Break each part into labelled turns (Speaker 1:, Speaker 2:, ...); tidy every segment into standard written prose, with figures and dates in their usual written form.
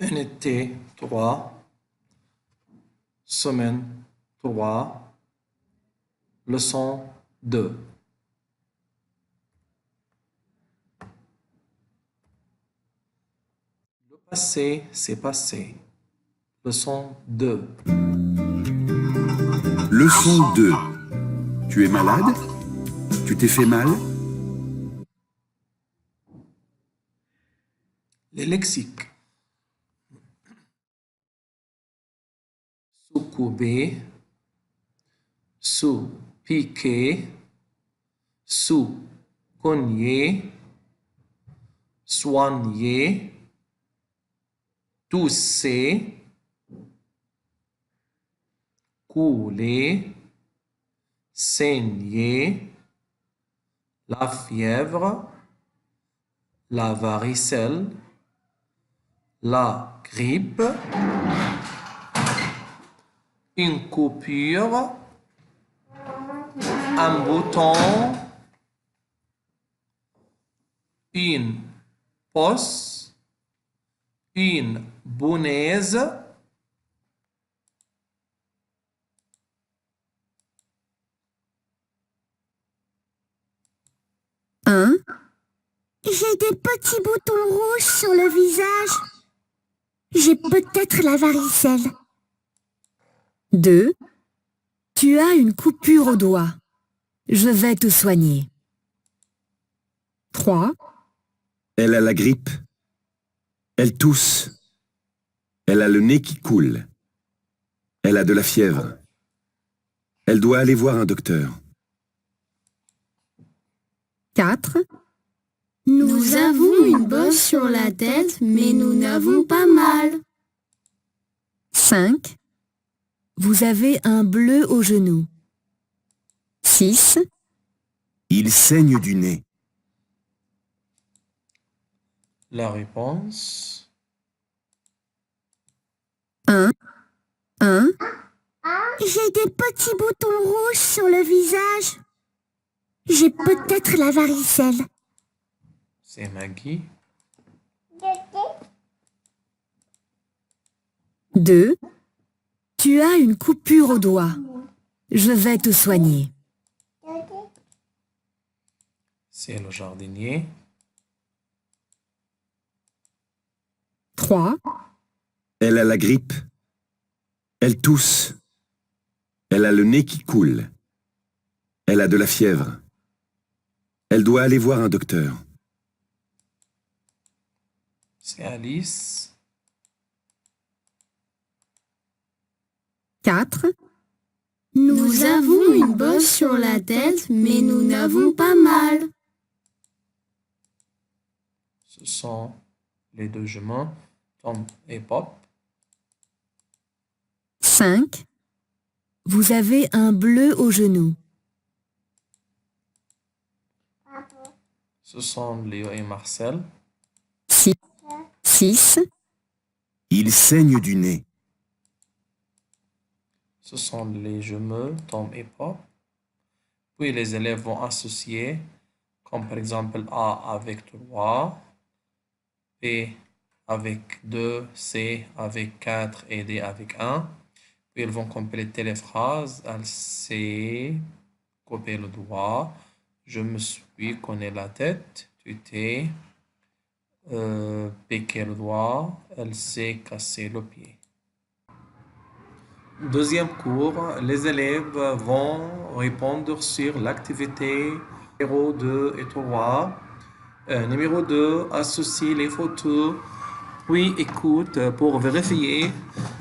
Speaker 1: Unité 3, semaine 3, leçon 2. Le passé, c'est passé. Leçon 2.
Speaker 2: Leçon 2. Tu es malade? Tu t'es fait mal?
Speaker 1: Les lexiques. Sous-couper, sous-piquer, sous-cogner, soigner, tousser, couler, saigner, la fièvre, la varicelle, la grippe, une coupure, un bouton, une posse, une bonaise,
Speaker 3: J'ai des petits boutons rouges sur le visage. J'ai peut-être la varicelle.
Speaker 4: 2. Tu as une coupure au doigt. Je vais te soigner. 3.
Speaker 2: Elle a la grippe. Elle tousse. Elle a le nez qui coule. Elle a de la fièvre. Elle doit aller voir un docteur.
Speaker 4: 4.
Speaker 3: Nous avons une bosse sur la tête, mais nous n'avons pas mal.
Speaker 4: 5. Vous avez un bleu au genou. 6.
Speaker 2: Il saigne du nez.
Speaker 1: la réponse.
Speaker 4: 1.
Speaker 3: J'ai des petits boutons rouges sur le visage. J'ai peut-être la varicelle.
Speaker 1: C'est Maggie.
Speaker 4: 2. Tu as une coupure au doigt. Je vais te soigner.
Speaker 1: C'est le jardinier.
Speaker 4: 3.
Speaker 2: Elle a la grippe. Elle tousse. Elle a le nez qui coule. Elle a de la fièvre. Elle doit aller voir un docteur.
Speaker 1: C'est Alice.
Speaker 4: 4.
Speaker 3: Nous avons une bosse sur la tête, mais nous n'avons pas mal.
Speaker 1: Ce sont les deux jumeaux, Tom et Pop.
Speaker 4: 5. Vous avez un bleu au genou.
Speaker 1: Ce sont Léo et Marcel.
Speaker 4: 6.
Speaker 2: Il saigne du nez.
Speaker 1: Ce sont les jumeaux, Tom et Pop. Puis les élèves vont associer, comme par exemple A avec 3, B avec 2, C avec 4 et D avec 1. Puis ils vont compléter les phrases. Elle s'est coupé le doigt. Je me suis cogné la tête. Tu t'es piqué le doigt. Elle s'est cassé le pied. Deuxième cours, les élèves vont répondre sur l'activité numéro 2 et 3. Numéro 2, associe les photos, puis écoute pour vérifier.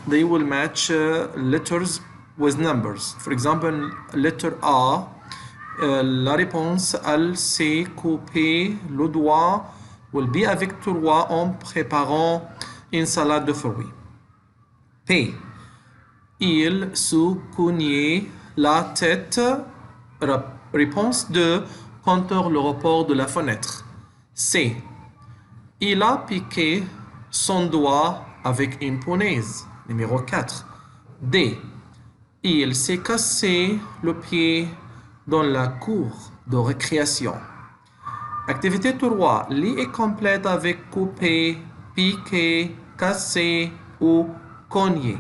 Speaker 1: They will match letters with numbers. For example, letter A, la réponse, elle s'est coupé le doigt, will be avec 3 en préparant une salade de fruits. P. Il se cognait la tête. Réponse 2. Contre le report de la fenêtre. C. Il a piqué son doigt avec une punaise. Numéro 4. D. Il s'est cassé le pied dans la cour de récréation. Activité 3. Lis et complète avec couper, piquer, casser ou cogner.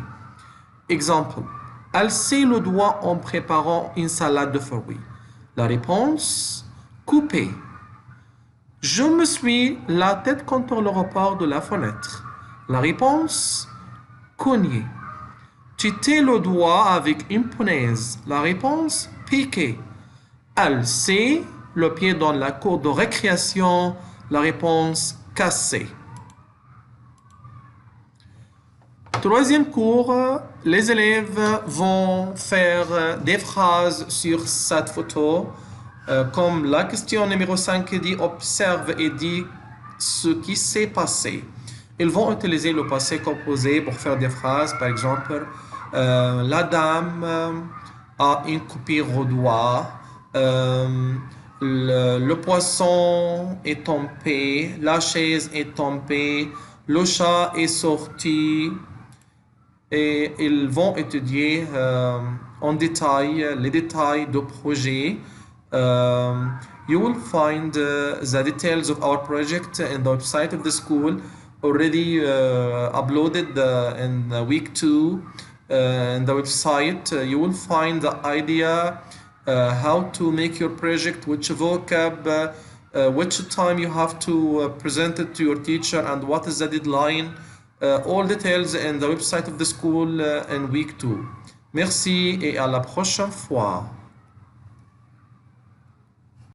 Speaker 1: Exemple. Alcer le doigt en préparant une salade de fruits. La réponse, couper. Je me suis la tête contre le rebord de la fenêtre. La réponse, cogner. Titer le doigt avec une punaise. La réponse, piquer. Alcer le pied dans la cour de récréation. La réponse, casser. Troisième cours, les élèves vont faire des phrases sur cette photo, comme la question numéro 5 dit « Observe et dis ce qui s'est passé ». Ils vont utiliser le passé composé pour faire des phrases, par exemple, la dame a une coupure au doigt, le poisson est tombé, la chaise est tombée, le chat est sorti. Et ils vont étudier en détail les détails du projet. You will find the details of our project in the website of the school already uploaded in week 2. In the website you will find the idea how to make your project, which vocab, which time you have to present it to your teacher, and what is the deadline. All details in the website of the school in week 2. Merci et à la prochaine fois.